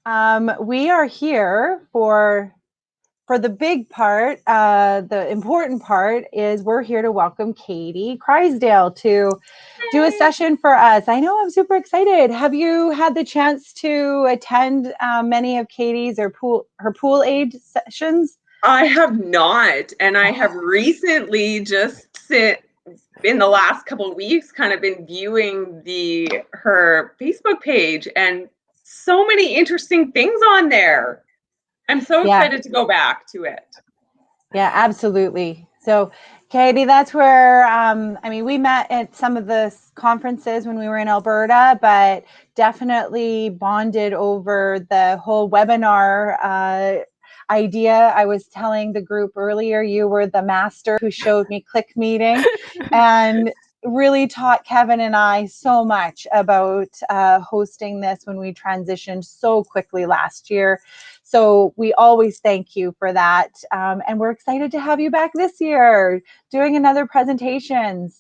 We are here for the big part. The important part is we're here to welcome Katie Crysdale to do a session for us. I know I'm super excited. Have you had the chance to attend many of Katie's or her pool aid sessions? I have not, and I have recently in the last couple of weeks kind of been viewing her Facebook page, and so many interesting things on there. I'm so excited to go back to it. Yeah, absolutely. So, Katie, that's where, we met at some of the conferences when we were in Alberta, but definitely bonded over the whole webinar idea. I was telling the group earlier, you were the master who showed me Click Meeting and really taught Kevin and I so much about hosting this when we transitioned so quickly last year. So we always thank you for that. And we're excited to have you back this year doing another presentation.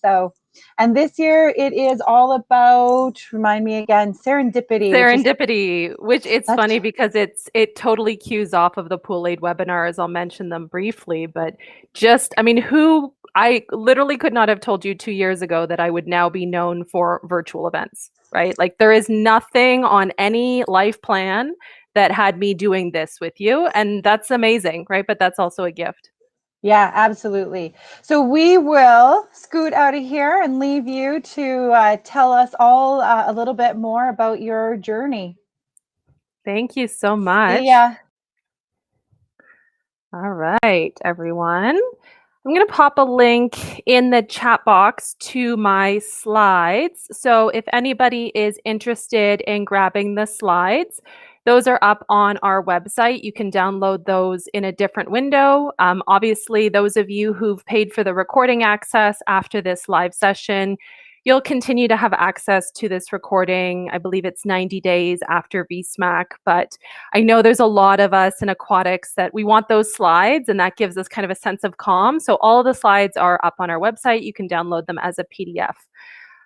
And this year it is all about, remind me again, serendipity. Which it's funny because it totally cues off of the pool aid webinars. I'll mention them briefly, but I literally could not have told you 2 years ago that I would now be known for virtual events, right? Like there is nothing on any life plan that had me doing this with you. And that's amazing, right? But that's also a gift. Yeah, absolutely. So we will scoot out of here and leave you to tell us all a little bit more about your journey. Thank you so much. See ya. All right, everyone. I'm going to pop a link in the chat box to my slides. So if anybody is interested in grabbing the slides, those are up on our website. You can download those in a different window. Obviously, those of you who've paid for the recording access after this live session, you'll continue to have access to this recording. I believe it's 90 days after VSMAC, but I know there's a lot of us in aquatics that we want those slides, and that gives us kind of a sense of calm. So all of the slides are up on our website. You can download them as a PDF.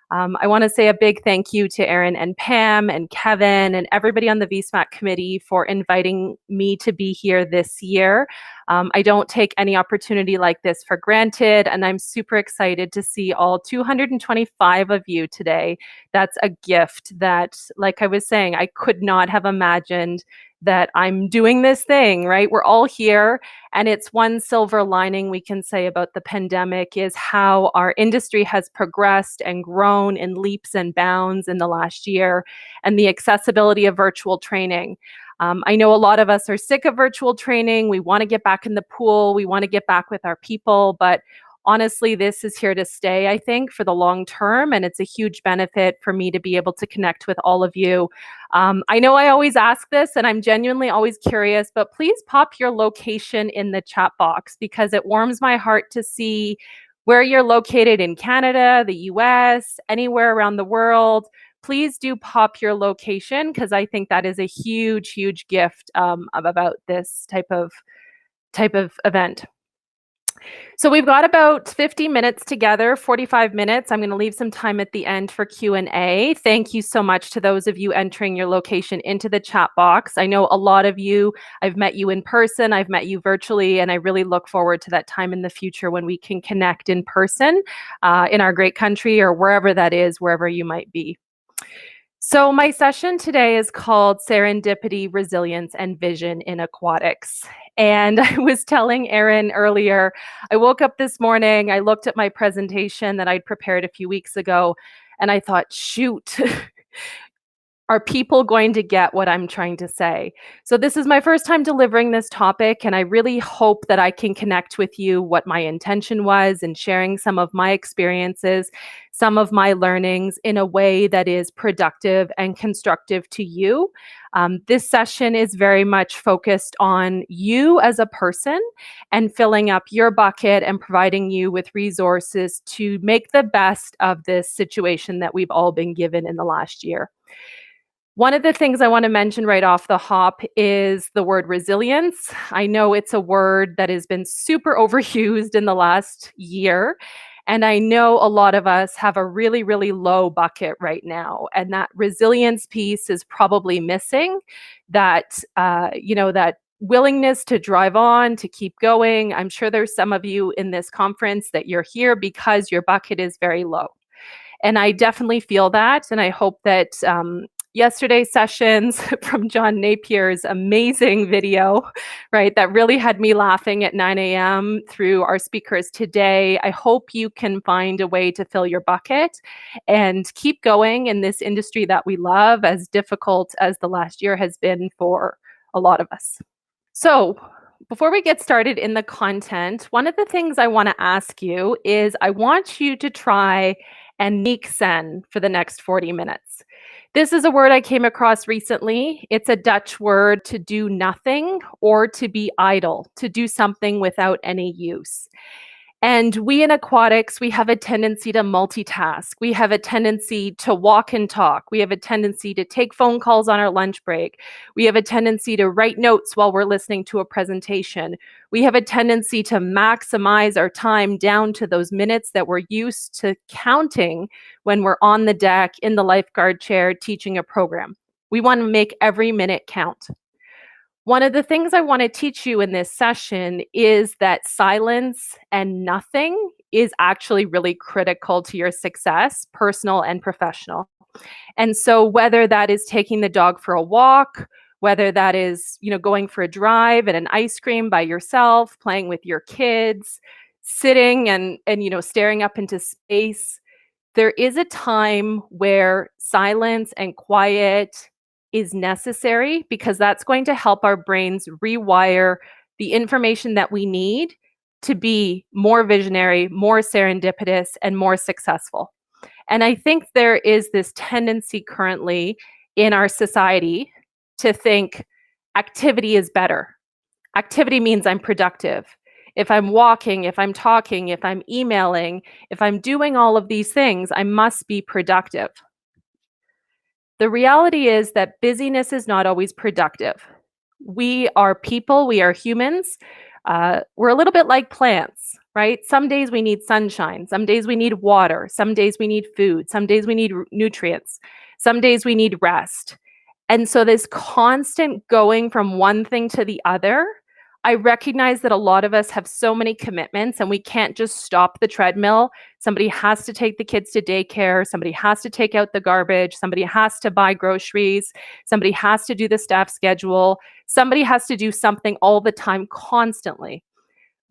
I want to say a big thank you to Erin and Pam and Kevin and everybody on the VSMAC committee for inviting me to be here this year. I don't take any opportunity like this for granted, and I'm super excited to see all 225 of you today. That's a gift that, like I was saying, I could not have imagined that I'm doing this thing, right? We're all here, and it's one silver lining we can say about the pandemic is how our industry has progressed and grown in leaps and bounds in the last year, and the accessibility of virtual training. I know a lot of us are sick of virtual training. We want to get back in the pool. We want to get back with our people, but honestly, this is here to stay, I think, for the long term, and it's a huge benefit for me to be able to connect with all of you. I know I always ask this, and I'm genuinely always curious, but please pop your location in the chat box because it warms my heart to see where you're located in Canada, the US, anywhere around the world. Please do pop your location because I think that is a huge, huge gift about this type of event. So we've got about 50 minutes together, 45 minutes. I'm going to leave some time at the end for Q&A. Thank you so much to those of you entering your location into the chat box. I know a lot of you, I've met you in person, I've met you virtually, and I really look forward to that time in the future when we can connect in person in our great country or wherever that is, wherever you might be. So my session today is called Serendipity, Resilience, and Vision in Aquatics. And I was telling Erin earlier, I woke up this morning, I looked at my presentation that I'd prepared a few weeks ago, and I thought, shoot, are people going to get what I'm trying to say? So this is my first time delivering this topic, and I really hope that I can connect with you what my intention was in sharing some of my experiences, some of my learnings in a way that is productive and constructive to you. This session is very much focused on you as a person and filling up your bucket and providing you with resources to make the best of this situation that we've all been given in the last year. One of the things I want to mention right off the hop is the word resilience. I know it's a word that has been super overused in the last year, And I know a lot of us have a really, really low bucket right now. And that resilience piece is probably missing. That, that willingness to drive on, to keep going. I'm sure there's some of you in this conference that you're here because your bucket is very low. And I definitely feel that. And I hope that yesterday's sessions from John Napier's amazing video, right, that really had me laughing at 9 a.m. through our speakers today. I hope you can find a way to fill your bucket and keep going in this industry that we love, as difficult as the last year has been for a lot of us. So before we get started in the content, one of the things I want to ask you is I want you to try and niksen for the next 40 minutes. This is a word I came across recently. It's a Dutch word to do nothing or to be idle, to do something without any use. And we in aquatics, we have a tendency to multitask. We have a tendency to walk and talk. We have a tendency to take phone calls on our lunch break. We have a tendency to write notes while we're listening to a presentation. We have a tendency to maximize our time down to those minutes that we're used to counting when we're on the deck, in the lifeguard chair, teaching a program. We want to make every minute count. One of the things I want to teach you in this session is that silence and nothing is actually really critical to your success, personal and professional. And so whether that is taking the dog for a walk, whether that is, going for a drive and an ice cream by yourself, playing with your kids, sitting and staring up into space, there is a time where silence and quiet is necessary, because that's going to help our brains rewire the information that we need to be more visionary, more serendipitous, and more successful. And I think there is this tendency currently in our society to think activity is better. Activity means I'm productive. If I'm walking, if I'm talking, if I'm emailing, if I'm doing all of these things, I must be productive. The reality is that busyness is not always productive. We are people, we are humans. We're a little bit like plants, right? Some days we need sunshine. Some days we need water. Some days we need food. Some days we need nutrients. Some days we need rest. And so this constant going from one thing to the other, I recognize that a lot of us have so many commitments and we can't just stop the treadmill. Somebody has to take the kids to daycare. Somebody has to take out the garbage. Somebody has to buy groceries. Somebody has to do the staff schedule. Somebody has to do something all the time, constantly.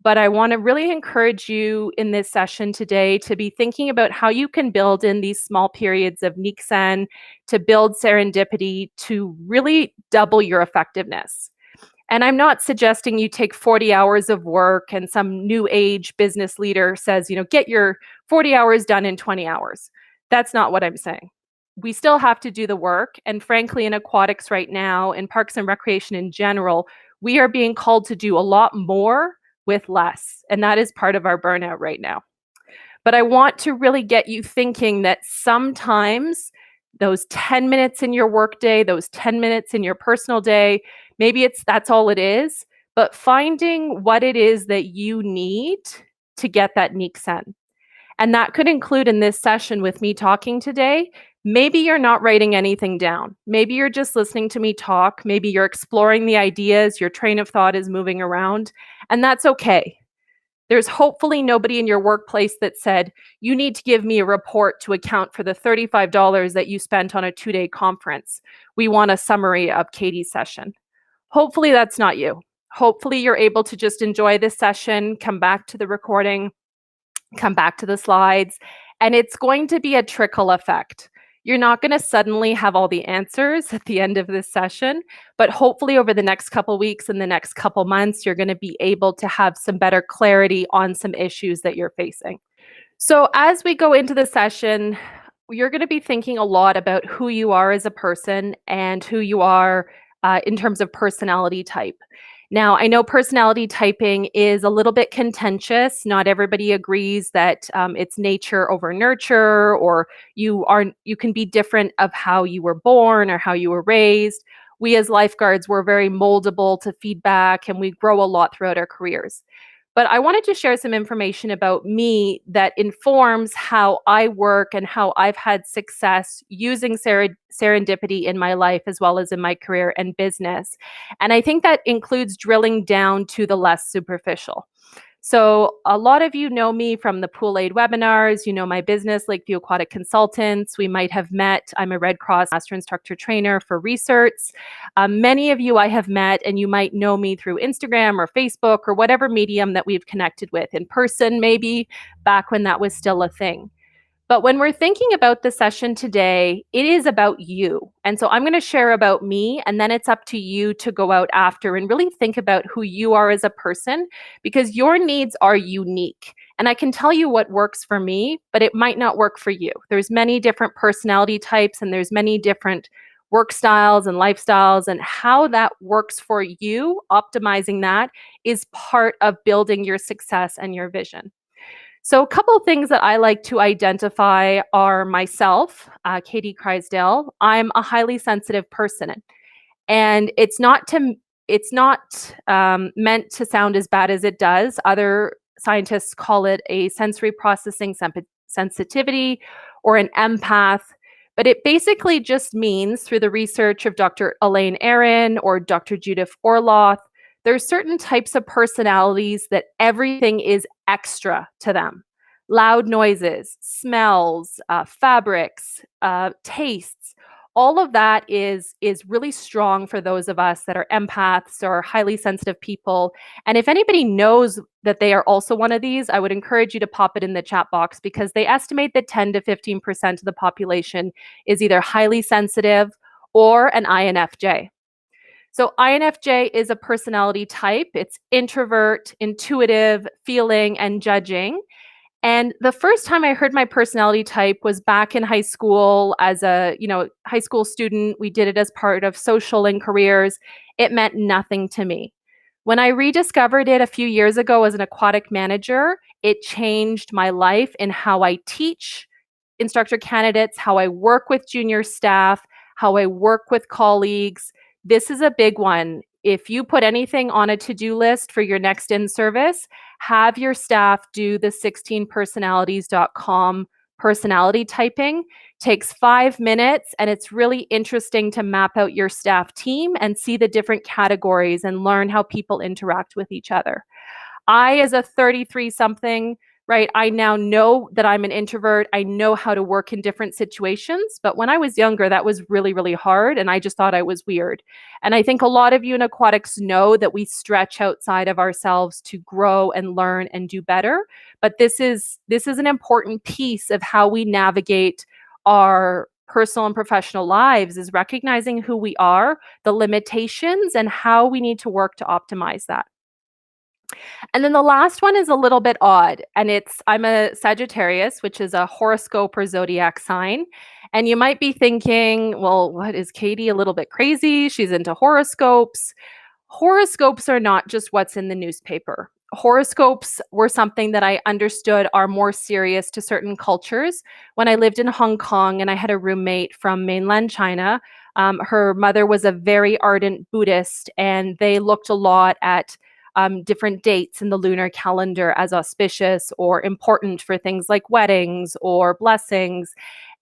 But I want to really encourage you in this session today to be thinking about how you can build in these small periods of niksen, to build serendipity, to really double your effectiveness. And I'm not suggesting you take 40 hours of work and some new age business leader says, get your 40 hours done in 20 hours. That's not what I'm saying. We still have to do the work. And frankly, in aquatics right now, in parks and recreation in general, we are being called to do a lot more with less. And that is part of our burnout right now. But I want to really get you thinking that sometimes those 10 minutes in your workday, those 10 minutes in your personal day, maybe that's all it is, but finding what it is that you need to get that niksen. And that could include in this session with me talking today, maybe you're not writing anything down. Maybe you're just listening to me talk. Maybe you're exploring the ideas, your train of thought is moving around, and that's okay. There's hopefully nobody in your workplace that said, you need to give me a report to account for the $35 that you spent on a 2-day conference. We want a summary of Katie's session. Hopefully that's not you. Hopefully you're able to just enjoy this session, come back to the recording, come back to the slides, and it's going to be a trickle effect. You're not going to suddenly have all the answers at the end of this session, but hopefully over the next couple weeks and the next couple months, you're going to be able to have some better clarity on some issues that you're facing. So as we go into the session, you're going to be thinking a lot about who you are as a person and who you are in terms of personality type. Now, I know personality typing is a little bit contentious. Not everybody agrees that it's nature over nurture, or you can be different of how you were born or how you were raised. We as lifeguards, we're very moldable to feedback and we grow a lot throughout our careers. But I wanted to share some information about me that informs how I work and how I've had success using serendipity in my life as well as in my career and business. And I think that includes drilling down to the less superficial. So a lot of you know me from the Pool Aid webinars. You know my business, Lakeview Aquatic Consultants. We might have met. I'm a Red Cross Master Instructor Trainer for research. Many of you I have met, and you might know me through Instagram or Facebook or whatever medium that we've connected with in person, maybe back when that was still a thing. But when we're thinking about the session today, it is about you. And so I'm going to share about me, and then it's up to you to go out after and really think about who you are as a person, because your needs are unique. And I can tell you what works for me, but it might not work for you. There's many different personality types, and there's many different work styles and lifestyles, and how that works for you, optimizing that is part of building your success and your vision. So a couple of things that I like to identify are myself, Katie Crysdale. I'm a highly sensitive person, and it's not meant to sound as bad as it does. Other scientists call it a sensory processing sensitivity or an empath. But it basically just means, through the research of Dr. Elaine Aron or Dr. Judith Orloff, there's certain types of personalities that everything is extra to them. Loud noises, smells, fabrics, tastes, all of that is really strong for those of us that are empaths or highly sensitive people. And if anybody knows that they are also one of these, I would encourage you to pop it in the chat box, because they estimate that 10 to 15% of the population is either highly sensitive or an INFJ. So INFJ is a personality type. It's introvert, intuitive, feeling, and judging. And the first time I heard my personality type was back in high school as a, high school student. We did it as part of social and careers. It meant nothing to me. When I rediscovered it a few years ago as an aquatic manager, it changed my life in how I teach instructor candidates, how I work with junior staff, how I work with colleagues. This is a big one. If you put anything on a to-do list for your next in-service, have your staff do the 16personalities.com personality typing. Takes 5 minutes, and it's really interesting to map out your staff team and see the different categories and learn how people interact with each other. I, as a 33-something, right, I now know that I'm an introvert. I know how to work in different situations. But when I was younger, that was really, really hard. And I just thought I was weird. And I think a lot of you in aquatics know that we stretch outside of ourselves to grow and learn and do better. But this is an important piece of how we navigate our personal and professional lives, is recognizing who we are, the limitations, and how we need to work to optimize that. And then the last one is a little bit odd, and I'm a Sagittarius, which is a horoscope or zodiac sign. And you might be thinking, well, what, is Katie a little bit crazy? She's into horoscopes. Horoscopes are not just what's in the newspaper. Horoscopes were something that I understood are more serious to certain cultures. When I lived in Hong Kong and I had a roommate from mainland China, her mother was a very ardent Buddhist, and they looked a lot at different dates in the lunar calendar as auspicious or important for things like weddings or blessings.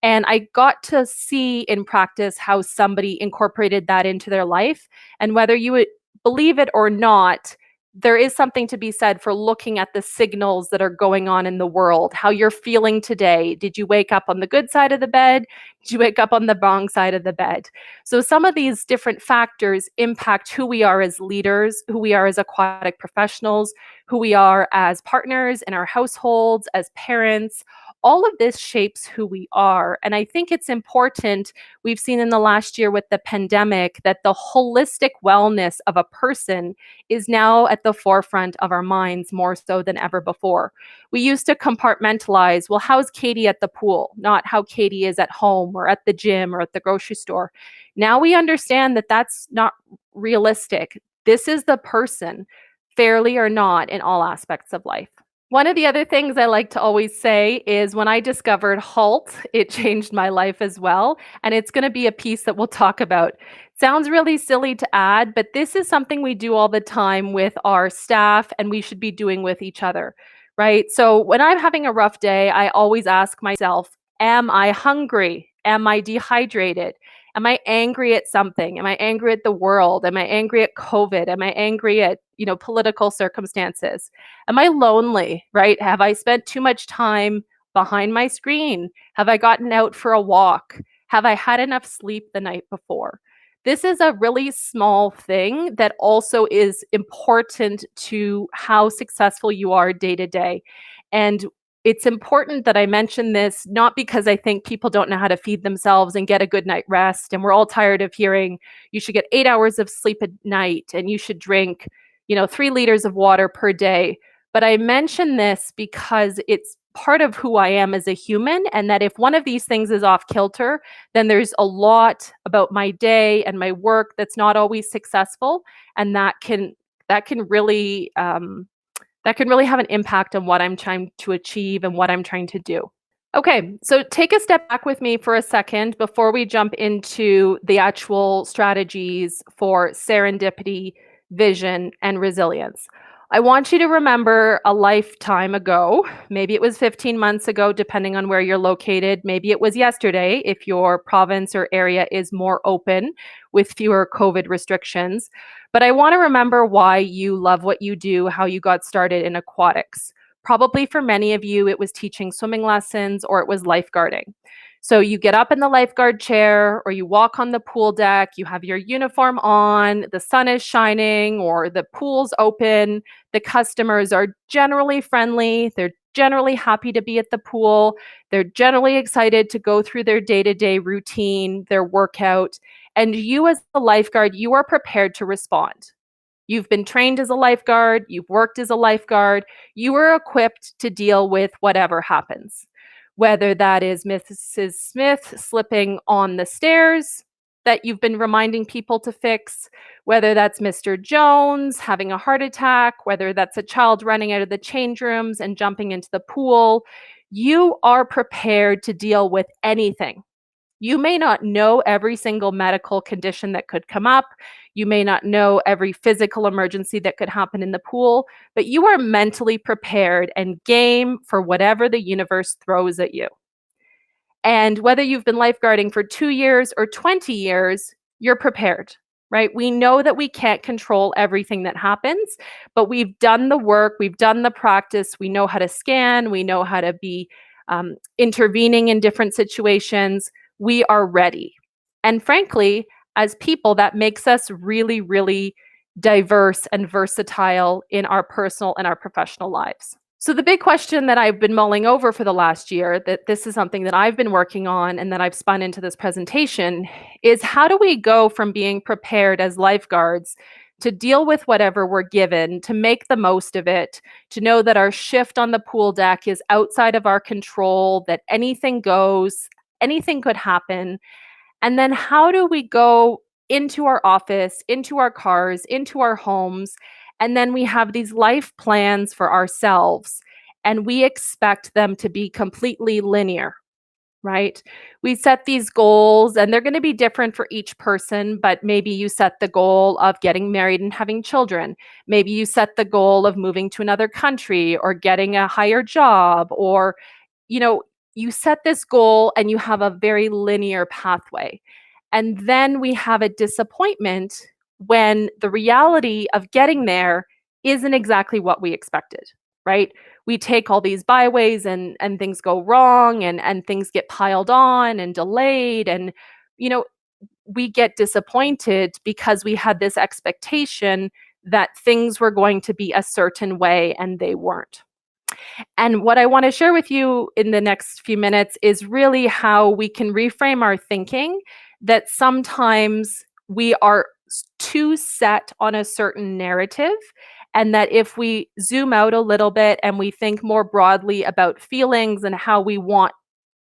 And I got to see in practice how somebody incorporated that into their life. And whether you would believe it or not, there is something to be said for looking at the signals that are going on in the world, how you're feeling today. Did you wake up on the good side of the bed? Did you wake up on the wrong side of the bed? So some of these different factors impact who we are as leaders, who we are as aquatic professionals, who we are as partners in our households, as parents. All of this shapes who we are. And I think it's important, we've seen in the last year with the pandemic, that the holistic wellness of a person is now at the forefront of our minds more so than ever before. We used to compartmentalize, well, how's Katie at the pool? Not how Katie is at home or at the gym or at the grocery store. Now we understand that that's not realistic. This is the person, fairly or not, in all aspects of life. One of the other things I like to always say is when I discovered HALT, it changed my life as well. And it's going to be a piece that we'll talk about. Sounds really silly to add, but this is something we do all the time with our staff and we should be doing with each other, right? So when I'm having a rough day, I always ask myself, am I hungry? Am I dehydrated? Am I angry at something? Am I angry at the world? Am I angry at COVID? Am I angry at, political circumstances? Am I lonely, right? Have I spent too much time behind my screen? Have I gotten out for a walk? Have I had enough sleep the night before? This is a really small thing that also is important to how successful you are day to day. And it's important that I mention this, not because I think people don't know how to feed themselves and get a good night rest. And we're all tired of hearing you should get 8 hours of sleep at night and you should drink, 3 liters of water per day. But I mention this because it's part of who I am as a human. And that if one of these things is off kilter, then there's a lot about my day and my work that's not always successful. And that can really have an impact on what I'm trying to achieve and what I'm trying to do. Okay, so take a step back with me for a second before we jump into the actual strategies for serendipity, vision, and resilience. I want you to remember a lifetime ago, maybe it was 15 months ago, depending on where you're located. Maybe it was yesterday if your province or area is more open with fewer COVID restrictions. But I want to remember why you love what you do, how you got started in aquatics. Probably for many of you, it was teaching swimming lessons or it was lifeguarding. So you get up in the lifeguard chair or you walk on the pool deck, you have your uniform on, the sun is shining or the pool's open. The customers are generally friendly. They're generally happy to be at the pool. They're generally excited to go through their day-to-day routine, their workout. And you as a lifeguard, you are prepared to respond. You've been trained as a lifeguard. You've worked as a lifeguard. You are equipped to deal with whatever happens. Whether that is Mrs. Smith slipping on the stairs that you've been reminding people to fix, whether that's Mr. Jones having a heart attack, whether that's a child running out of the change rooms and jumping into the pool, you are prepared to deal with anything. You may not know every single medical condition that could come up. You may not know every physical emergency that could happen in the pool, but you are mentally prepared and game for whatever the universe throws at you. And whether you've been lifeguarding for 2 years or 20 years, you're prepared, right? We know that we can't control everything that happens, but we've done the work, we've done the practice, we know how to scan, we know how to be intervening in different situations. We are ready. And frankly, as people, that makes us really, really diverse and versatile in our personal and our professional lives. So the big question that I've been mulling over for the last year, that this is something that I've been working on and that I've spun into this presentation, is how do we go from being prepared as lifeguards to deal with whatever we're given, to make the most of it, to know that our shift on the pool deck is outside of our control, that anything goes, anything could happen. And then how do we go into our office, into our cars, into our homes, and then we have these life plans for ourselves, and we expect them to be completely linear, right? We set these goals, and they're going to be different for each person, but maybe you set the goal of getting married and having children. Maybe you set the goal of moving to another country or getting a higher job, or, you set this goal and you have a very linear pathway. And then we have a disappointment when the reality of getting there isn't exactly what we expected, right? We take all these byways and things go wrong and things get piled on and delayed. And, we get disappointed because we had this expectation that things were going to be a certain way and they weren't. And what I want to share with you in the next few minutes is really how we can reframe our thinking, that sometimes we are too set on a certain narrative, and that if we zoom out a little bit and we think more broadly about feelings and how we want,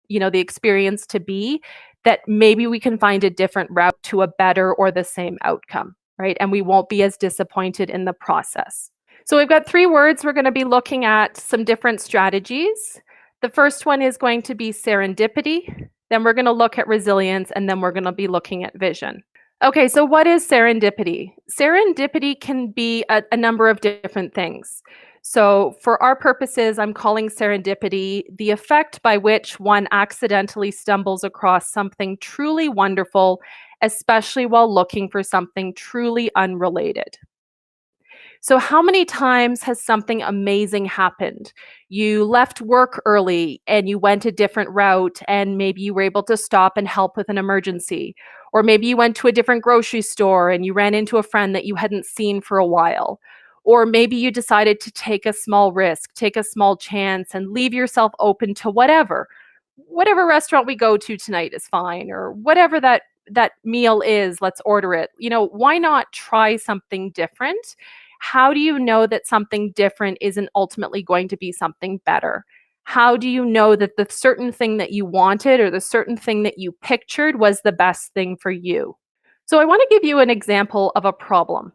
the experience to be, that maybe we can find a different route to a better or the same outcome, right? And we won't be as disappointed in the process. So we've got 3 words. We're going to be looking at some different strategies. The first one is going to be serendipity. Then we're going to look at resilience, and then we're going to be looking at vision. Okay, so what is serendipity? Serendipity can be a number of different things. So for our purposes, I'm calling serendipity the effect by which one accidentally stumbles across something truly wonderful, especially while looking for something truly unrelated. So, how many times has something amazing happened? You left work early and you went a different route, and maybe you were able to stop and help with an emergency. Or maybe you went to a different grocery store and you ran into a friend that you hadn't seen for a while. Or maybe you decided to take a small risk, take a small chance, and leave yourself open to whatever. Whatever restaurant we go to tonight is fine, or whatever that meal is, let's order it. Why not try something different? How do you know that something different isn't ultimately going to be something better? How do you know that the certain thing that you wanted or the certain thing that you pictured was the best thing for you? So I want to give you an example of a problem.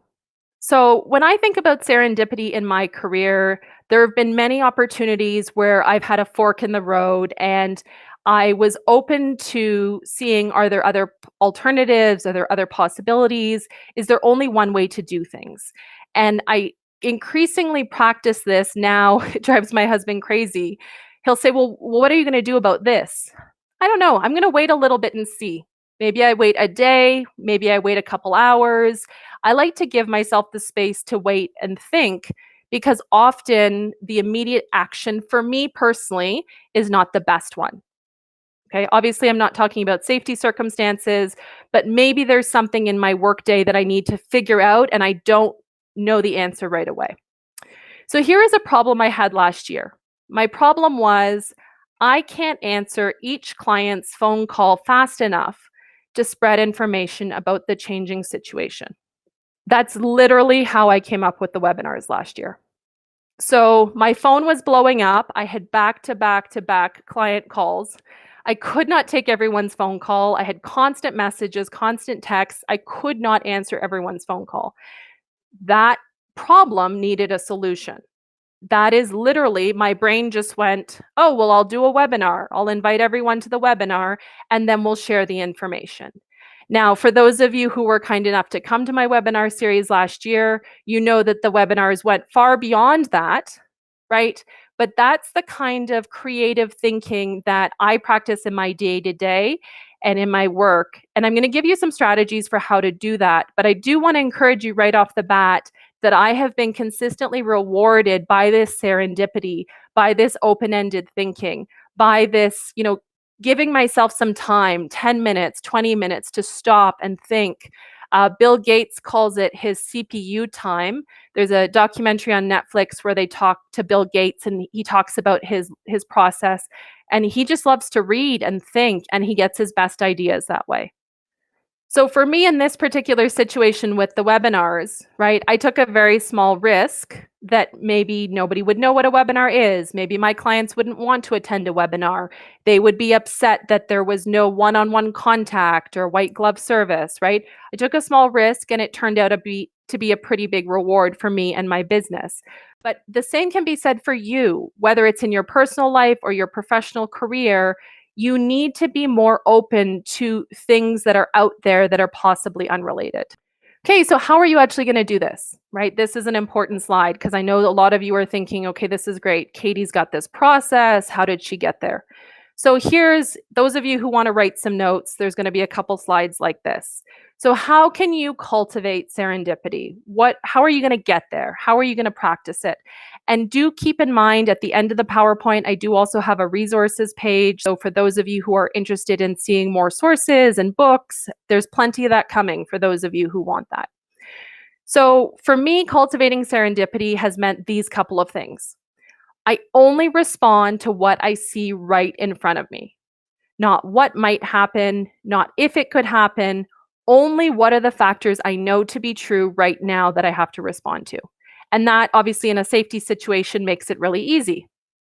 So when I think about serendipity in my career, there have been many opportunities where I've had a fork in the road, and I was open to seeing, are there other alternatives? Are there other possibilities? Is there only one way to do things? And I increasingly practice this now. It drives my husband crazy. He'll say, well, what are you going to do about this? I don't know. I'm going to wait a little bit and see. Maybe I wait a day. Maybe I wait a couple hours. I like to give myself the space to wait and think, because often the immediate action for me personally is not the best one. Okay, obviously I'm not talking about safety circumstances, but maybe there's something in my workday that I need to figure out and I don't know the answer right away. So here is a problem I had last year. My problem was I can't answer each client's phone call fast enough to spread information about the changing situation. That's literally how I came up with the webinars last year. So my phone was blowing up. I had back-to-back client calls. I could not take everyone's phone call. I had constant messages, constant texts. I could not answer everyone's phone call. That problem needed a solution. That is literally, my brain just went, oh, well, I'll do a webinar. I'll invite everyone to the webinar, and then we'll share the information. Now, for those of you who were kind enough to come to my webinar series last year, you know that the webinars went far beyond that, right? But that's the kind of creative thinking that I practice in my day-to-day and in my work. And I'm going to give you some strategies for how to do that. But I do want to encourage you right off the bat that I have been consistently rewarded by this serendipity, by this open-ended thinking, by this, giving myself some time, 10 minutes, 20 minutes to stop and think. Bill Gates calls it his CPU time. There's a documentary on Netflix where they talk to Bill Gates and he talks about his process. And he just loves to read and think, and he gets his best ideas that way. So for me in this particular situation with the webinars, right, I took a very small risk that maybe nobody would know what a webinar is. Maybe my clients wouldn't want to attend a webinar. They would be upset that there was no one-on-one contact or white glove service, right? I took a small risk and it turned out to be a pretty big reward for me and my business. But the same can be said for you, whether it's in your personal life or your professional career. You need to be more open to things that are out there that are possibly unrelated. Okay, so how are you actually going to do this, right? This is an important slide because I know a lot of you are thinking, okay, this is great. Katie's got this process. How did she get there? So here's those of you who want to write some notes. There's going to be a couple slides like this. So how can you cultivate serendipity? How are you going to get there? How are you going to practice it? And do keep in mind at the end of the PowerPoint, I do also have a resources page. So for those of you who are interested in seeing more sources and books, there's plenty of that coming for those of you who want that. So for me, cultivating serendipity has meant these couple of things. I only respond to what I see right in front of me, not what might happen, not if it could happen, only what are the factors I know to be true right now that I have to respond to. And that obviously in a safety situation makes it really easy.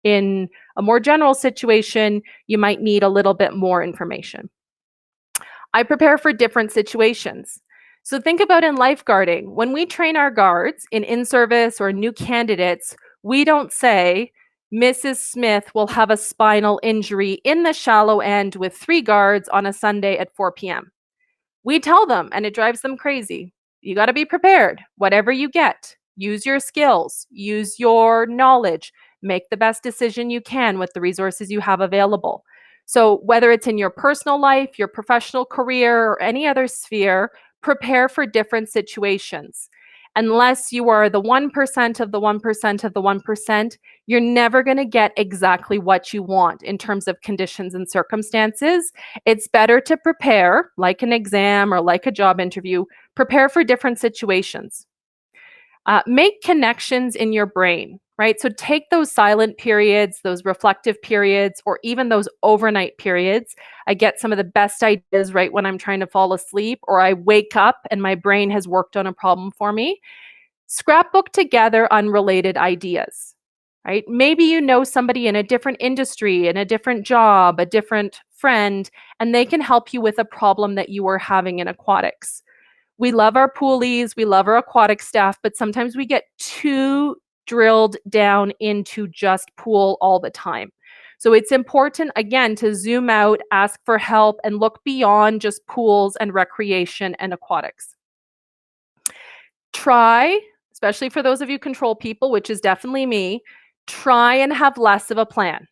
In a more general situation, you might need a little bit more information. I prepare for different situations. So think about in lifeguarding, when we train our guards in in-service or new candidates, we don't say, Mrs. Smith will have a spinal injury in the shallow end with 3 guards on a Sunday at 4 p.m. We tell them, and it drives them crazy. You got to be prepared. Whatever you get, use your skills, use your knowledge, make the best decision you can with the resources you have available. So whether it's in your personal life, your professional career, or any other sphere, prepare for different situations. Unless you are the 1% of the 1% of the 1%, you're never going to get exactly what you want in terms of conditions and circumstances. It's better to prepare, like an exam or like a job interview, prepare for different situations. Make connections in your brain, right? So take those silent periods, those reflective periods, or even those overnight periods. I get some of the best ideas right when I'm trying to fall asleep, or I wake up and my brain has worked on a problem for me. Scrapbook together unrelated ideas, right? Maybe you know somebody in a different industry, in a different job, a different friend, and they can help you with a problem that you are having in aquatics. We love our poolies, we love our aquatic staff, but sometimes we get too drilled down into just pool all the time. So it's important, again, to zoom out, ask for help, and look beyond just pools and recreation and aquatics. Try, especially for those of you control people, which is definitely me, try and have less of a plan.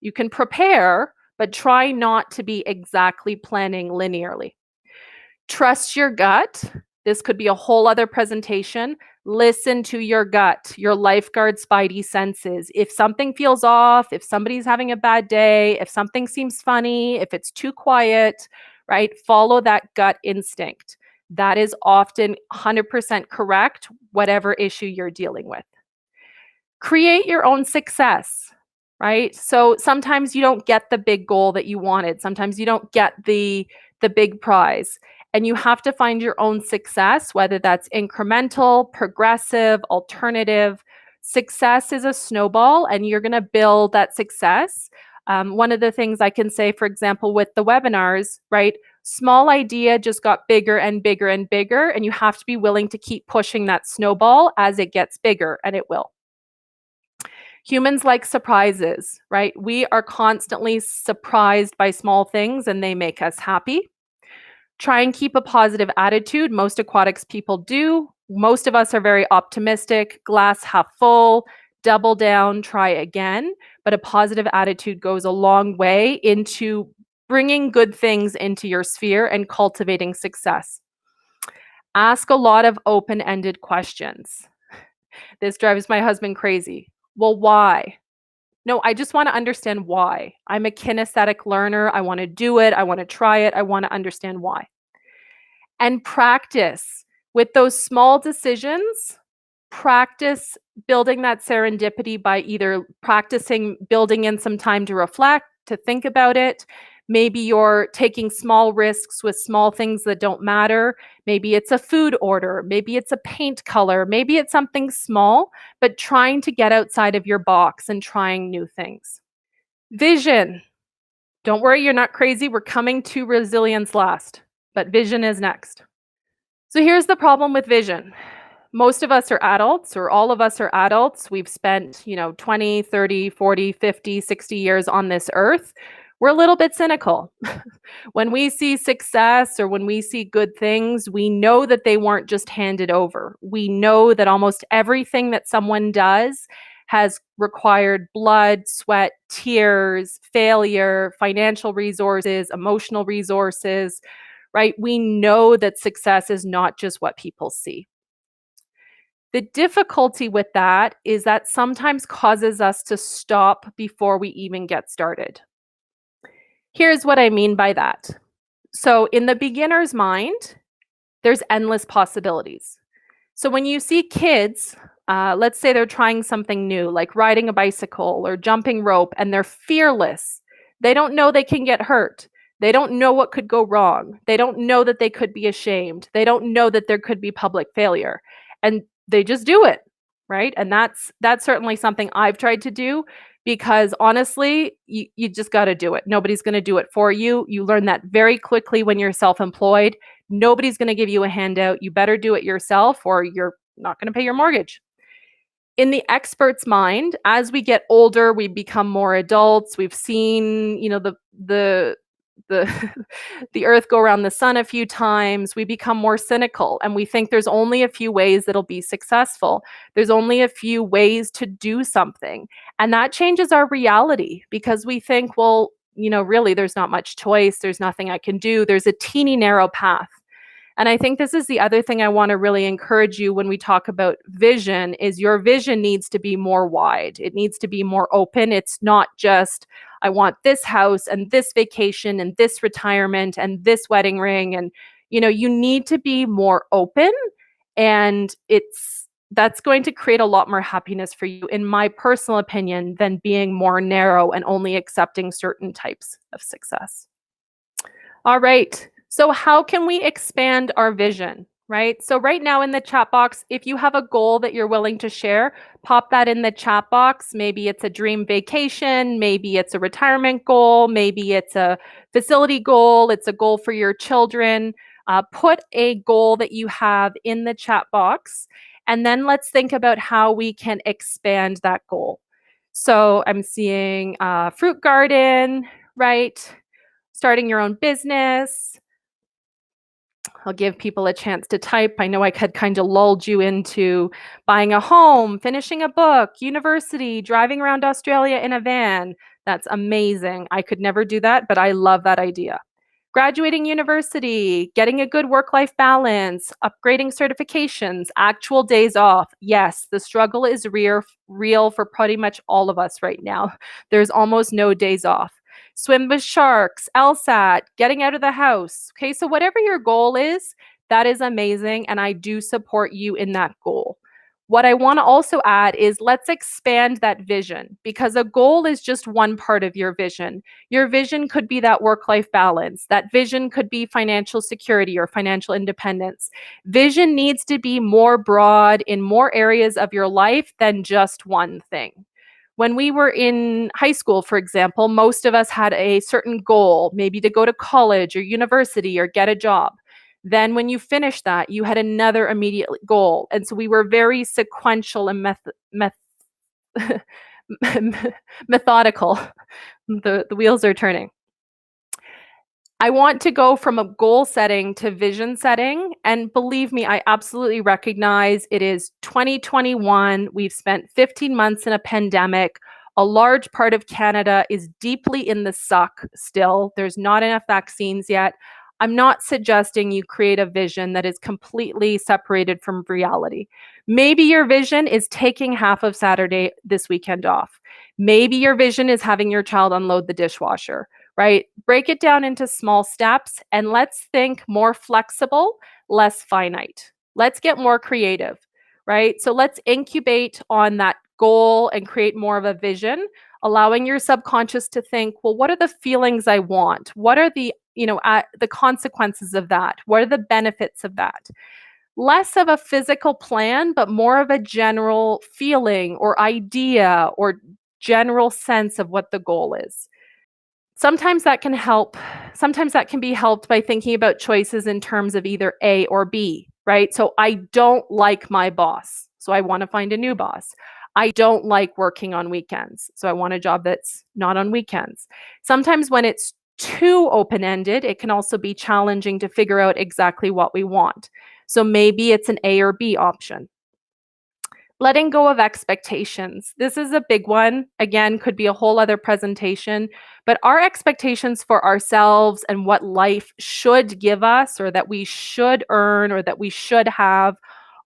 You can prepare, but try not to be exactly planning linearly. Trust your gut. This could be a whole other presentation. Listen to your gut, your lifeguard spidey senses. If something feels off, if somebody's having a bad day, if something seems funny, if it's too quiet, right? Follow that gut instinct. That is often 100% correct, whatever issue you're dealing with. Create your own success, right? So sometimes you don't get the big goal that you wanted. Sometimes you don't get the big prize. And you have to find your own success, whether that's incremental, progressive, alternative. Success is a snowball, and you're going to build that success. One of the things I can say, for example, with the webinars, right? Small idea just got bigger and bigger and bigger, and you have to be willing to keep pushing that snowball as it gets bigger, and it will. Humans like surprises, right? We are constantly surprised by small things, and they make us happy. Try and keep a positive attitude. Most aquatics people do. Most of us are very optimistic, glass half full, double down, try again. But a positive attitude goes a long way into bringing good things into your sphere and cultivating success. Ask a lot of open-ended questions. This drives my husband crazy. Well, why? No, I just want to understand why. I'm a kinesthetic learner. I want to do it. I want to try it. I want to understand why. And practice with those small decisions. Practice building that serendipity by either practicing building in some time to reflect, to think about it. Maybe you're taking small risks with small things that don't matter. Maybe it's a food order. Maybe it's a paint color. Maybe it's something small, but trying to get outside of your box and trying new things. Vision. Don't worry, you're not crazy. We're coming to resilience last, but vision is next. So here's the problem with vision. Most of us are adults, or all of us are adults. We've spent, 20, 30, 40, 50, 60 years on this earth. We're a little bit cynical. When we see success or when we see good things, we know that they weren't just handed over. We know that almost everything that someone does has required blood, sweat, tears, failure, financial resources, emotional resources, right? We know that success is not just what people see. The difficulty with that is that sometimes causes us to stop before we even get started. Here's what I mean by that. So in the beginner's mind, there's endless possibilities. So when you see kids, let's say they're trying something new, like riding a bicycle or jumping rope, and they're fearless. They don't know they can get hurt. They don't know what could go wrong. They don't know that they could be ashamed. They don't know that there could be public failure. And they just do it, right? And that's certainly something I've tried to do, because honestly, you just got to do it. Nobody's going to do it for you. You learn that very quickly when you're self-employed. Nobody's going to give you a handout. You better do it yourself or you're not going to pay your mortgage. In the expert's mind, as we get older, we become more adults. We've seen, the the earth go around the sun a few times. We become more cynical and we think there's only a few ways that'll be successful. There's only a few ways to do something. And that changes our reality because we think, well, really there's not much choice. There's nothing I can do. There's a teeny narrow path. And I think this is the other thing I want to really encourage you when we talk about vision is your vision needs to be more wide. It needs to be more open. It's not just, I want this house and this vacation and this retirement and this wedding ring. And, you need to be more open, and that's going to create a lot more happiness for you, in my personal opinion, than being more narrow and only accepting certain types of success. All right. So how can we expand our vision, right? So right now in the chat box, if you have a goal that you're willing to share, pop that in the chat box. Maybe it's a dream vacation, maybe it's a retirement goal, maybe it's a facility goal, it's a goal for your children. Put a goal that you have in the chat box, and then let's think about how we can expand that goal. So I'm seeing fruit garden, right? Starting your own business. I'll give people a chance to type. I know I had kind of lulled you into buying a home, finishing a book, university, driving around Australia in a van. That's amazing. I could never do that, but I love that idea. Graduating university, getting a good work-life balance, upgrading certifications, actual days off. Yes, the struggle is real for pretty much all of us right now. There's almost no days off. Swim with sharks, LSAT, getting out of the house. Okay, so whatever your goal is, that is amazing, and I do support you in that goal. What I want to also add is let's expand that vision, because a goal is just one part of your vision. Your vision could be that work-life balance. That vision could be financial security or financial independence. Vision needs to be more broad in more areas of your life than just one thing. When we were in high school, for example, most of us had a certain goal, maybe to go to college or university or get a job. Then when you finished that, you had another immediate goal. And so we were very sequential and methodical. The wheels are turning. I want to go from a goal setting to vision setting. And believe me, I absolutely recognize it is 2021. We've spent 15 months in a pandemic. A large part of Canada is deeply in the suck still. There's not enough vaccines yet. I'm not suggesting you create a vision that is completely separated from reality. Maybe your vision is taking half of Saturday this weekend off. Maybe your vision is having your child unload the dishwasher, right? Break it down into small steps and let's think more flexible, less finite. Let's get more creative, right? So let's incubate on that goal and create more of a vision, allowing your subconscious to think, well, what are the feelings I want? What are the the consequences of that? What are the benefits of that? Less of a physical plan, but more of a general feeling or idea or general sense of what the goal is. Sometimes that can help. Sometimes that can be helped by thinking about choices in terms of either A or B, right? So I don't like my boss, so I want to find a new boss. I don't like working on weekends, so I want a job that's not on weekends. Sometimes when it's too open-ended, it can also be challenging to figure out exactly what we want. So maybe it's an A or B option. Letting go of expectations. This is a big one. Again, could be a whole other presentation, but our expectations for ourselves and what life should give us or that we should earn or that we should have,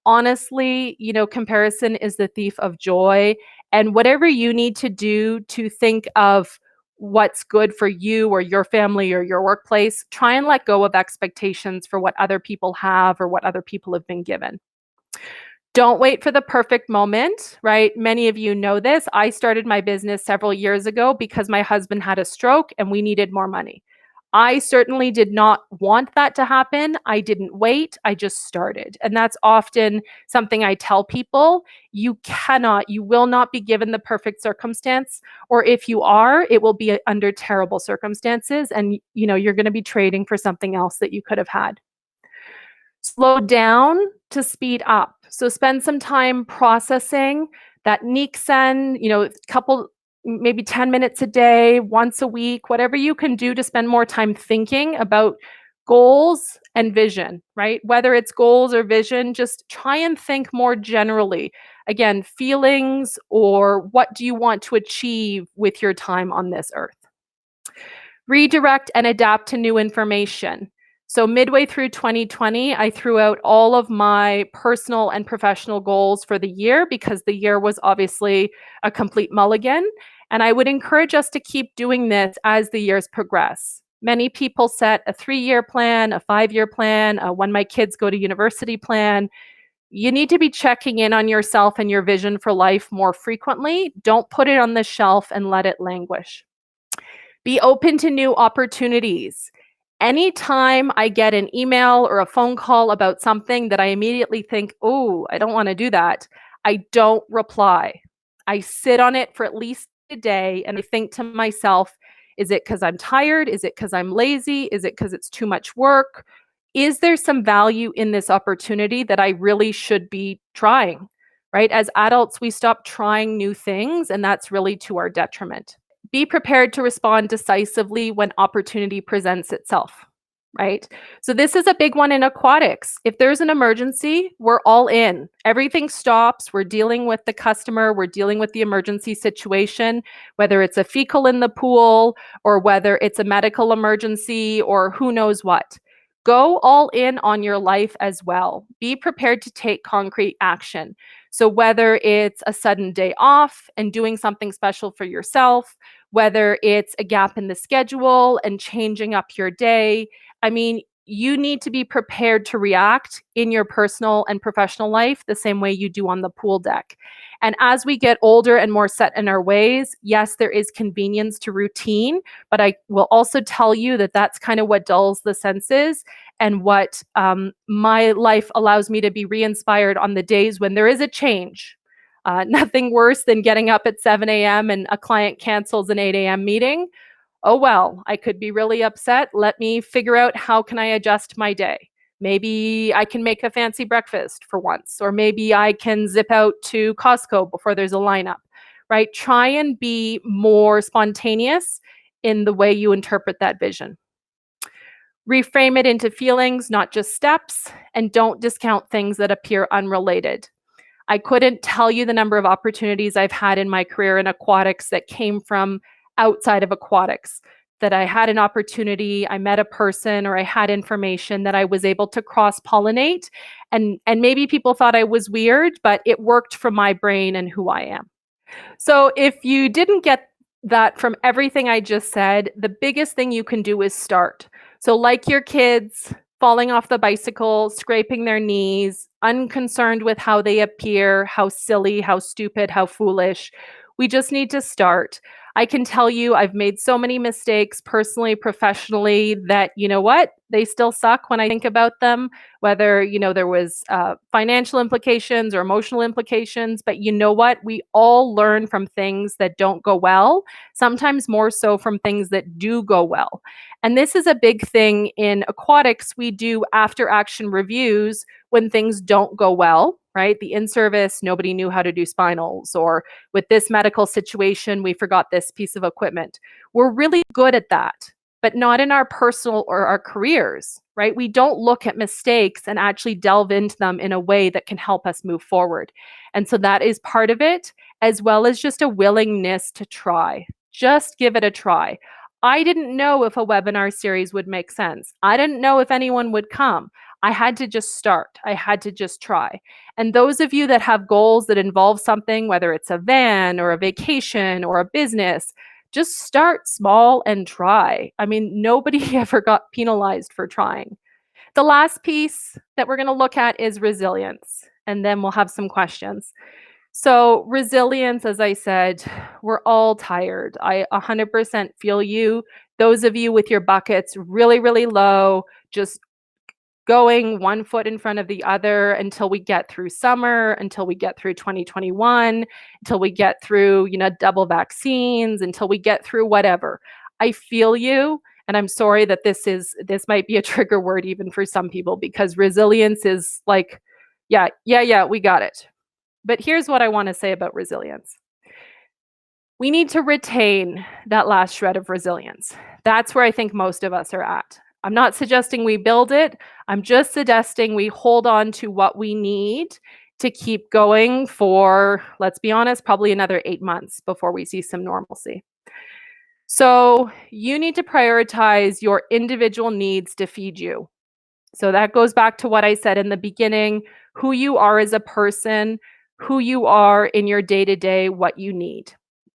honestly, comparison is the thief of joy. And whatever you need to do to think of what's good for you or your family or your workplace, try and let go of expectations for what other people have or what other people have been given. Don't wait for the perfect moment, right? Many of you know this. I started my business several years ago because my husband had a stroke and we needed more money. I certainly did not want that to happen. I didn't wait. I just started. And that's often something I tell people. You will not be given the perfect circumstance, or if you are, it will be under terrible circumstances and you're going to be trading for something else that you could have had. Slow down to speed up. So spend some time processing that niksen, maybe 10 minutes a day, once a week, whatever you can do to spend more time thinking about goals and vision, right? Whether it's goals or vision, just try and think more generally. Again, feelings, or what do you want to achieve with your time on this earth? Redirect and adapt to new information. So midway through 2020, I threw out all of my personal and professional goals for the year, because the year was obviously a complete mulligan. And I would encourage us to keep doing this as the years progress. Many people set a 3-year plan, a 5-year plan, a when my kids go to university plan. You need to be checking in on yourself and your vision for life more frequently. Don't put it on the shelf and let it languish. Be open to new opportunities. Anytime I get an email or a phone call about something that I immediately think, oh, I don't want to do that, I don't reply. I sit on it for at least a day and I think to myself, is it because I'm tired? Is it because I'm lazy? Is it because it's too much work? Is there some value in this opportunity that I really should be trying? Right? As adults, we stop trying new things, and that's really to our detriment. Be prepared to respond decisively when opportunity presents itself, right? So this is a big one in aquatics. If there's an emergency, we're all in. Everything stops. We're dealing with the customer. We're dealing with the emergency situation, whether it's a fecal in the pool or whether it's a medical emergency or who knows what. Go all in on your life as well. Be prepared to take concrete action. So whether it's a sudden day off and doing something special for yourself, whether it's a gap in the schedule and changing up your day, I mean, you need to be prepared to react in your personal and professional life the same way you do on the pool deck. And as we get older and more set in our ways, yes, there is convenience to routine, but I will also tell you that that's kind of what dulls the senses, and what my life allows me to be re-inspired on the days when there is a change. Nothing worse than getting up at 7 a.m. and a client cancels an 8 a.m. meeting. Oh, well, I could be really upset. Let me figure out how can I adjust my day. Maybe I can make a fancy breakfast for once, or maybe I can zip out to Costco before there's a lineup, right? Try and be more spontaneous in the way you interpret that vision. Reframe it into feelings, not just steps, and don't discount things that appear unrelated. I couldn't tell you the number of opportunities I've had in my career in aquatics that came from outside of aquatics, that I had an opportunity, I met a person, or I had information that I was able to cross-pollinate. And maybe people thought I was weird, but it worked for my brain and who I am. So if you didn't get that from everything I just said, the biggest thing you can do is start. So like your kids, falling off the bicycle, scraping their knees, unconcerned with how they appear, how silly, how stupid, how foolish. We just need to start. I can tell you I've made so many mistakes personally, professionally, that, you know what, they still suck when I think about them, whether, there was financial implications or emotional implications. But you know what, we all learn from things that don't go well, sometimes more so from things that do go well. And this is a big thing in aquatics. We do after action reviews when things don't go well, right? The in-service, nobody knew how to do spinals, or with this medical situation, we forgot this piece of equipment. We're really good at that, but not in our personal or our careers, right? We don't look at mistakes and actually delve into them in a way that can help us move forward. And so that is part of it, as well as just a willingness to try. Just give it a try. I didn't know if a webinar series would make sense. I didn't know if anyone would come. I had to just start. I had to just try. And those of you that have goals that involve something, whether it's a van or a vacation or a business, just start small and try. I mean, nobody ever got penalized for trying. The last piece that we're going to look at is resilience, and then we'll have some questions. So resilience, as I said, we're all tired. I 100% feel you. Those of you with your buckets really, really low, just going one foot in front of the other until we get through summer, until we get through 2021, until we get through, double vaccines, until we get through whatever. I feel you. And I'm sorry that this might be a trigger word even for some people, because resilience is like, yeah, we got it. But here's what I want to say about resilience. We need to retain that last shred of resilience. That's where I think most of us are at. I'm not suggesting we build it. I'm just suggesting we hold on to what we need to keep going for, let's be honest, probably another 8 months before we see some normalcy. So you need to prioritize your individual needs to feed you. So that goes back to what I said in the beginning, who you are as a person, who you are in your day-to-day, what you need.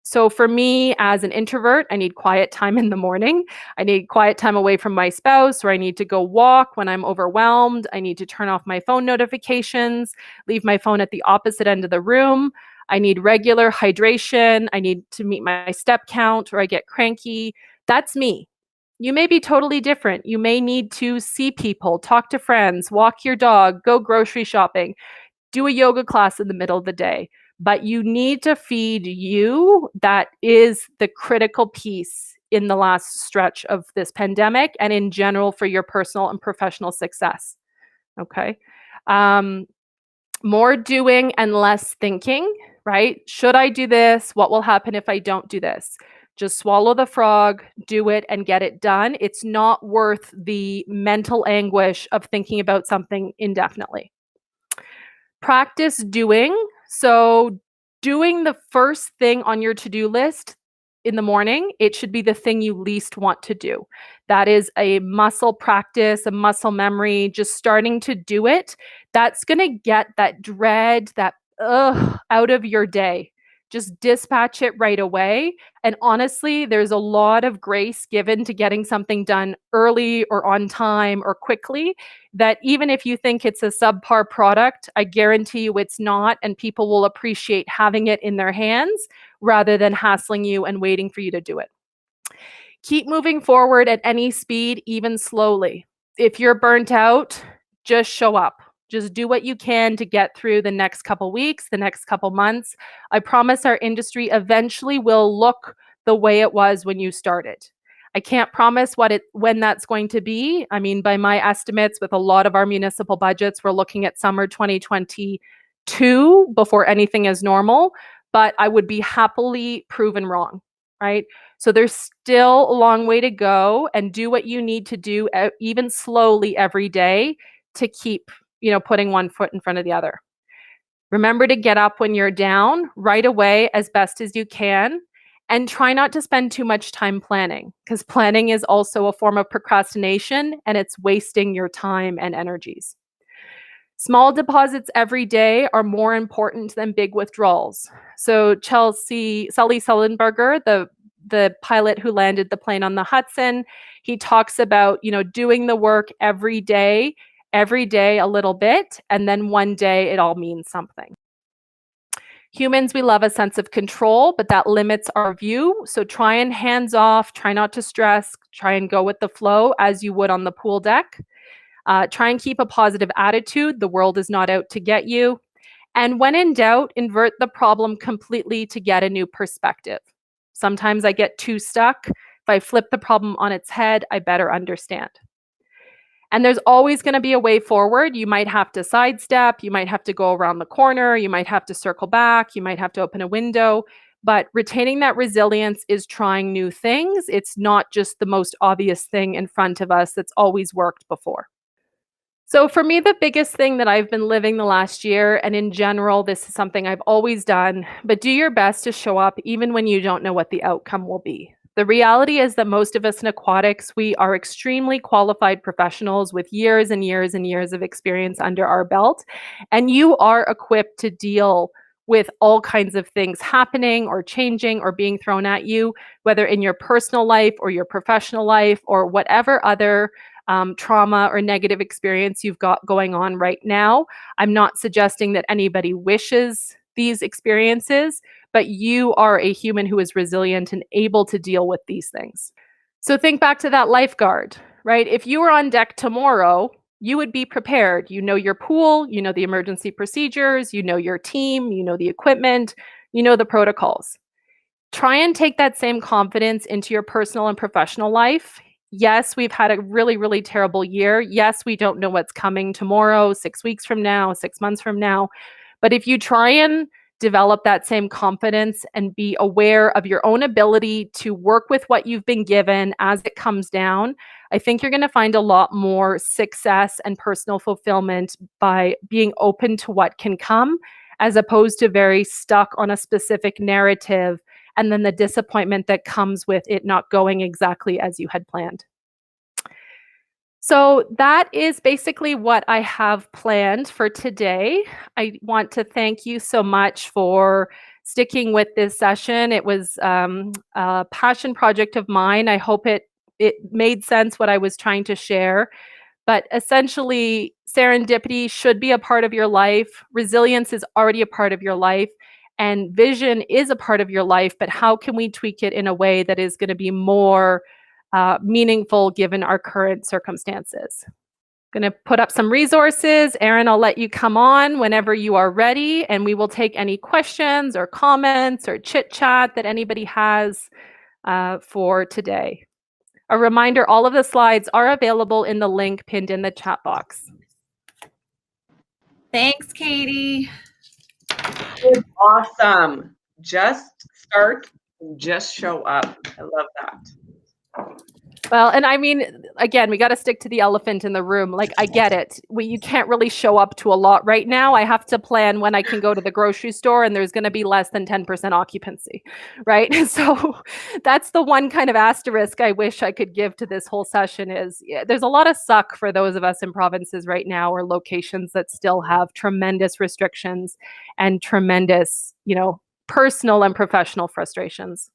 So for me, as an introvert, I need quiet time in the morning. I need quiet time away from my spouse, or I need to go walk when I'm overwhelmed. I need to turn off my phone notifications, leave my phone at the opposite end of the room. I need regular hydration. I need to meet my step count, or I get cranky. That's me. You may be totally different. You may need to see people, talk to friends, walk your dog, go grocery shopping, do a yoga class in the middle of the day. But you need to feed you. That is the critical piece in the last stretch of this pandemic and in general for your personal and professional success. Okay. More doing and less thinking, right? Should I do this? What will happen if I don't do this? Just swallow the frog, do it, and get it done. It's not worth the mental anguish of thinking about something indefinitely. Practice doing. So doing the first thing on your to-do list in the morning, it should be the thing you least want to do. That is a muscle practice, a muscle memory, just starting to do it. That's going to get that dread, that out of your day. Just dispatch it right away. And honestly, there's a lot of grace given to getting something done early or on time or quickly, that even if you think it's a subpar product, I guarantee you it's not, and people will appreciate having it in their hands rather than hassling you and waiting for you to do it. Keep moving forward at any speed, even slowly. If you're burnt out, just show up. Just do what you can to get through the next couple weeks, the next couple months. I promise our industry eventually will look the way it was when you started. I can't promise when that's going to be. I mean, by my estimates, with a lot of our municipal budgets, we're looking at summer 2022 before anything is normal, but I would be happily proven wrong, right? So there's still a long way to go, and do what you need to do even slowly every day to keep putting one foot in front of the other. Remember to get up when you're down right away as best as you can, and try not to spend too much time planning, because planning is also a form of procrastination and it's wasting your time and energies. Small deposits every day are more important than big withdrawals. So Sully Sullenberger, the pilot who landed the plane on the Hudson, he talks about, doing the work every day a little bit, and then one day it all means something. Humans, we love a sense of control, but that limits our view. So try and hands off, try not to stress, try and go with the flow as you would on the pool deck. Try and keep a positive attitude. The world is not out to get you. And when in doubt, invert the problem completely to get a new perspective. Sometimes I get too stuck. If I flip the problem on its head, I better understand. And there's always going to be a way forward. You might have to sidestep, you might have to go around the corner, you might have to circle back, you might have to open a window, but retaining that resilience is trying new things. It's not just the most obvious thing in front of us that's always worked before. So for me, the biggest thing that I've been living the last year, and in general, this is something I've always done, but do your best to show up even when you don't know what the outcome will be. The reality is that most of us in aquatics, we are extremely qualified professionals with years and years and years of experience under our belt, and you are equipped to deal with all kinds of things happening or changing or being thrown at you, whether in your personal life or your professional life or whatever other trauma or negative experience you've got going on right now. I'm not suggesting that anybody wishes these experiences, but you are a human who is resilient and able to deal with these things. So think back to that lifeguard, right? If you were on deck tomorrow, you would be prepared. You know your pool, you know the emergency procedures, you know your team, you know the equipment, you know the protocols. Try and take that same confidence into your personal and professional life. Yes, we've had a really, really terrible year. Yes, we don't know what's coming tomorrow, 6 weeks from now, 6 months from now. But if you try and develop that same confidence and be aware of your own ability to work with what you've been given as it comes down, I think you're going to find a lot more success and personal fulfillment by being open to what can come, as opposed to very stuck on a specific narrative and then the disappointment that comes with it not going exactly as you had planned. So that is basically what I have planned for today. I want to thank you so much for sticking with this session. It was a passion project of mine. I hope it made sense what I was trying to share. But essentially, serendipity should be a part of your life. Resilience is already a part of your life. And vision is a part of your life. But how can we tweak it in a way that is going to be more meaningful given our current circumstances? I'm going to put up some resources. Erin, I'll let you come on whenever you are ready, and we will take any questions or comments or chit chat that anybody has for today. A reminder, all of the slides are available in the link pinned in the chat box. Thanks, Katie. Awesome. Just start, just show up. I love that. Well, and I mean, again, we got to stick to the elephant in the room. Like, I get it. You can't really show up to a lot right now. I have to plan when I can go to the grocery store and there's going to be less than 10% occupancy, right? So that's the one kind of asterisk I wish I could give to this whole session is there's a lot of suck for those of us in provinces right now or locations that still have tremendous restrictions and tremendous, personal and professional frustrations.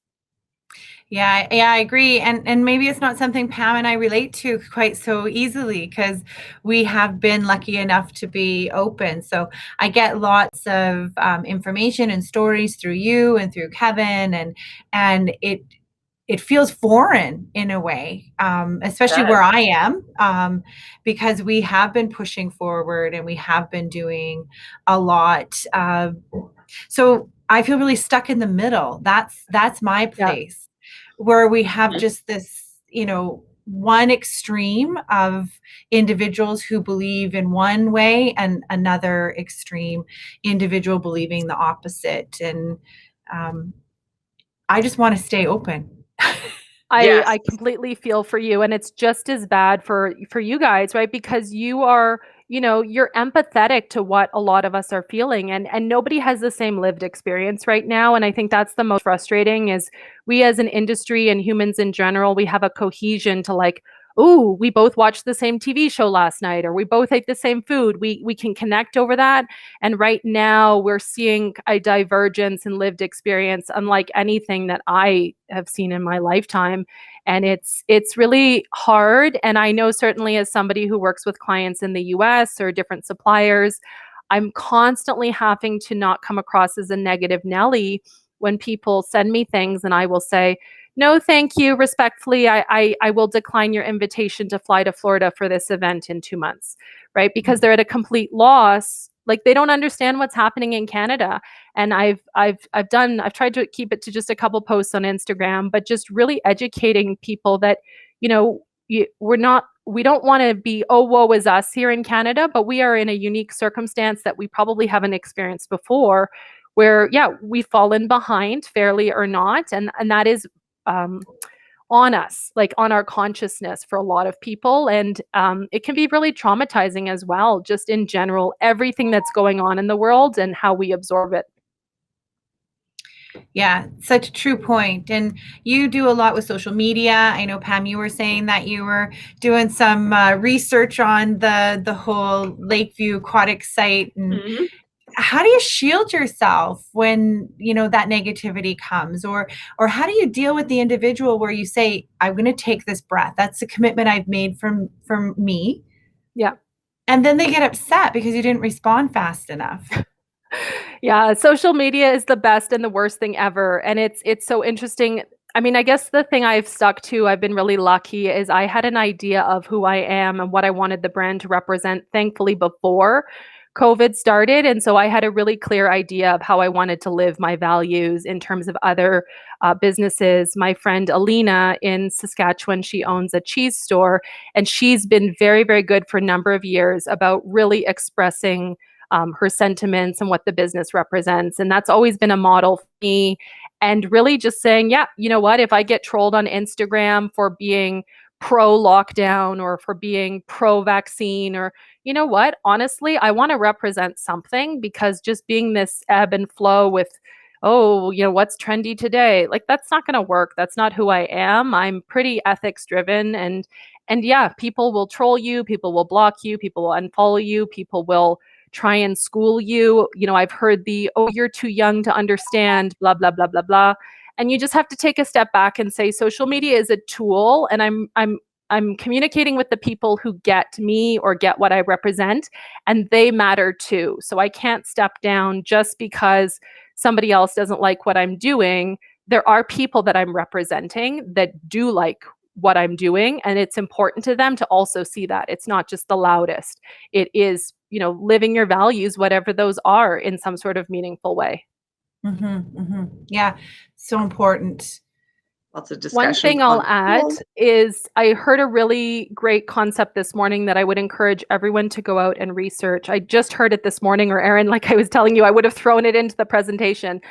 Yeah, I agree. And maybe it's not something Pam and I relate to quite so easily because we have been lucky enough to be open. So I get lots of information and stories through you and through Kevin, and it feels foreign in a way, especially where I am, because we have been pushing forward and we have been doing a lot. So I feel really stuck in the middle. That's my place. Yeah. Where we have just this, one extreme of individuals who believe in one way and another extreme individual believing the opposite. And I just want to stay open. Yes. I completely feel for you. And it's just as bad for you guys, right? Because you are, you're empathetic to what a lot of us are feeling, and nobody has the same lived experience right now. And I think that's the most frustrating is we as an industry and humans in general, we have a cohesion to like, oh, we both watched the same TV show last night, or we both ate the same food. We can connect over that. And right now we're seeing a divergence in lived experience unlike anything that I have seen in my lifetime. And it's really hard. And I know certainly as somebody who works with clients in the US or different suppliers, I'm constantly having to not come across as a negative Nelly when people send me things and I will say, no, thank you. Respectfully, I will decline your invitation to fly to Florida for this event in 2 months, right? Because they're at a complete loss. Like they don't understand what's happening in Canada. And I've tried to keep it to just a couple posts on Instagram, but just really educating people that, we don't want to be, oh, woe is us here in Canada, but we are in a unique circumstance that we probably haven't experienced before where, we've fallen behind fairly or not. And that is on us, like on our consciousness for a lot of people. And it can be really traumatizing as well, just in general, everything that's going on in the world and how we absorb it. Yeah, such a true point. And you do a lot with social media. I know, Pam, you were saying that you were doing some research on the whole Lakeview Aquatic site. And how do you shield yourself when, that negativity comes? Or how do you deal with the individual where you say, I'm going to take this breath. That's the commitment I've made from me. Yeah. And then they get upset because you didn't respond fast enough. Yeah, social media is the best and the worst thing ever. And it's so interesting. I mean, I guess the thing I've stuck to, I've been really lucky, is I had an idea of who I am and what I wanted the brand to represent, thankfully, before COVID started. And so I had a really clear idea of how I wanted to live my values in terms of other businesses. My friend Alina in Saskatchewan, she owns a cheese store, and she's been very, very good for a number of years about really expressing her sentiments and what the business represents. And that's always been a model for me. And really just saying, yeah, you know what, if I get trolled on Instagram for being pro lockdown or for being pro vaccine, or you know what, honestly, I want to represent something, because just being this ebb and flow with, oh, you know, what's trendy today, like that's not going to work. That's not who I am. I'm pretty ethics driven, and yeah, people will troll you, people will block you, people will unfollow you, people will try and school you. You know, I've heard the, oh, you're too young to understand, blah, blah, blah, blah, blah. And you just have to take a step back and say, social media is a tool, and I'm communicating with the people who get me or get what I represent, and they matter too. So I can't step down just because somebody else doesn't like what I'm doing. There are people that I'm representing that do like what I'm doing, and it's important to them to also see that. It's not just the loudest. It is, you know, living your values, whatever those are, in some sort of meaningful way. Yeah, so important. Lots of discussion. One thing I'll add is I heard a really great concept this morning that I would encourage everyone to go out and research. I just heard it this morning, or Erin, like I was telling you, I would have thrown it into the presentation.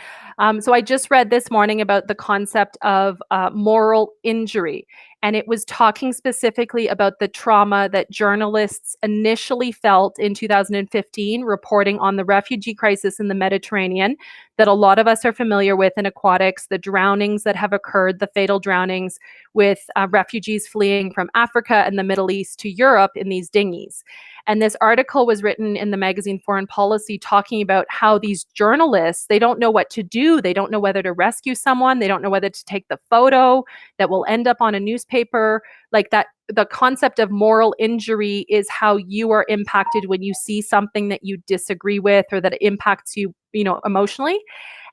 So I just read this morning about the concept of moral injury. And it was talking specifically about the trauma that journalists initially felt in 2015, reporting on the refugee crisis in the Mediterranean that a lot of us are familiar with in aquatics, the drownings that have occurred, the fatal drownings with refugees fleeing from Africa and the Middle East to Europe in these dinghies. And this article was written in the magazine Foreign Policy, talking about how these journalists, they don't know what to do. They don't know whether to rescue someone. They don't know whether to take the photo that will end up on a newspaper. Like that, the concept of moral injury is how you are impacted when you see something that you disagree with, or that impacts you, you know, emotionally.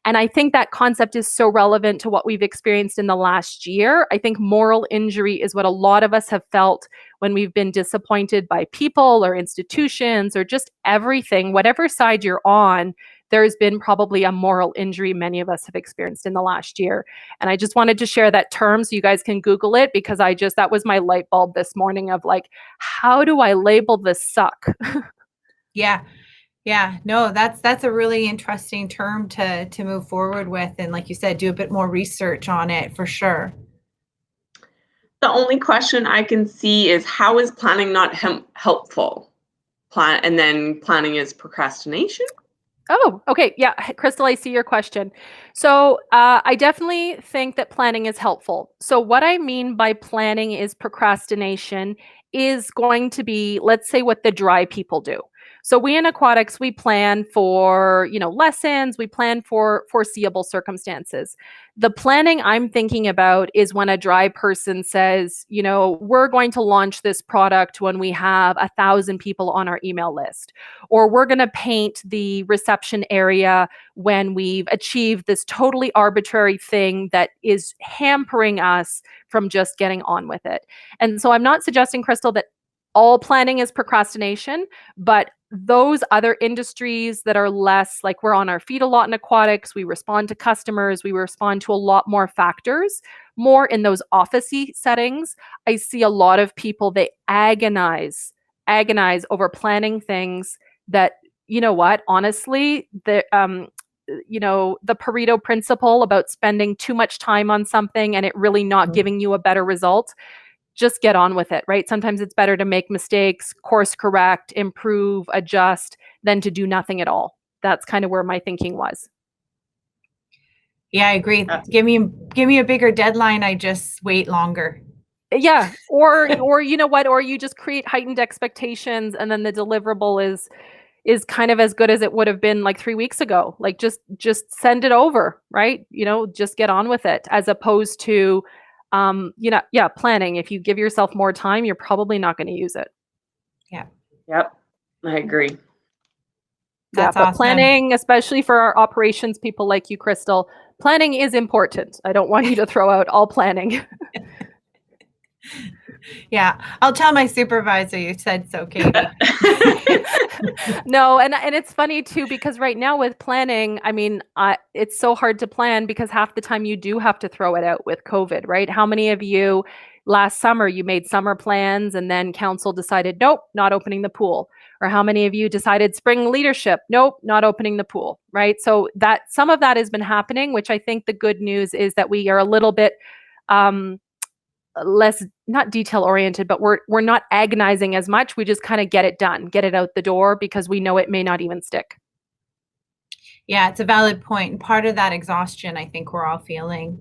And I think that concept is so relevant to what we've experienced in the last year. I think moral injury is what a lot of us have felt when we've been disappointed by people or institutions or just everything. Whatever side you're on, there's been probably a moral injury many of us have experienced in the last year. And I just wanted to share that term so you guys can Google it, because that was my light bulb this morning of like, how do I label this suck? Yeah, no, that's a really interesting term to move forward with, and like you said, do a bit more research on it for sure. The only question I can see is, how is planning not helpful? And then planning is procrastination? Oh, okay. Yeah, Crystal, I see your question. So I definitely think that planning is helpful. So what I mean by planning is procrastination is going to be, let's say, what the dry people do. So we in aquatics, we plan for, you know, lessons, we plan for foreseeable circumstances. The planning I'm thinking about is when a dry person says, you know, we're going to launch this product when we have 1,000 people on our email list, or we're going to paint the reception area when we've achieved this totally arbitrary thing that is hampering us from just getting on with it. And so I'm not suggesting, Crystal, that all planning is procrastination, but those other industries that are less, like we're on our feet a lot in aquatics, we respond to customers, we respond to a lot more factors, more in those office-y settings. I see a lot of people, they agonize over planning things that, you know what, honestly, the Pareto principle about spending too much time on something and it really not giving you a better result. Just get on with it, right? Sometimes it's better to make mistakes, course correct, improve, adjust, than to do nothing at all. That's kind of where my thinking was. Yeah, I agree. Give me a bigger deadline. I just wait longer. Yeah, or you know what? Or you just create heightened expectations, and then the deliverable is kind of as good as it would have been like 3 weeks ago. Like just send it over, right? You know, just get on with it, as opposed to planning. If you give yourself more time, you're probably not going to use it. Yeah. Yep. I agree. That's but awesome. Planning, especially for our operations people like you, Crystal, planning is important. I don't want you to throw out all planning. Yeah, I'll tell my supervisor you said so, Katie. No, and it's funny too, because right now with planning, I mean, it's so hard to plan because half the time you do have to throw it out with COVID, right? How many of you last summer you made summer plans and then council decided, nope, not opening the pool? Or how many of you decided spring leadership, nope, not opening the pool, right? So that some of that has been happening, which I think the good news is that we are a little bit less, not detail oriented, but we're not agonizing as much. We just kind of get it done, get it out the door, because we know it may not even stick. Yeah, it's a valid point. And part of that exhaustion, I think we're all feeling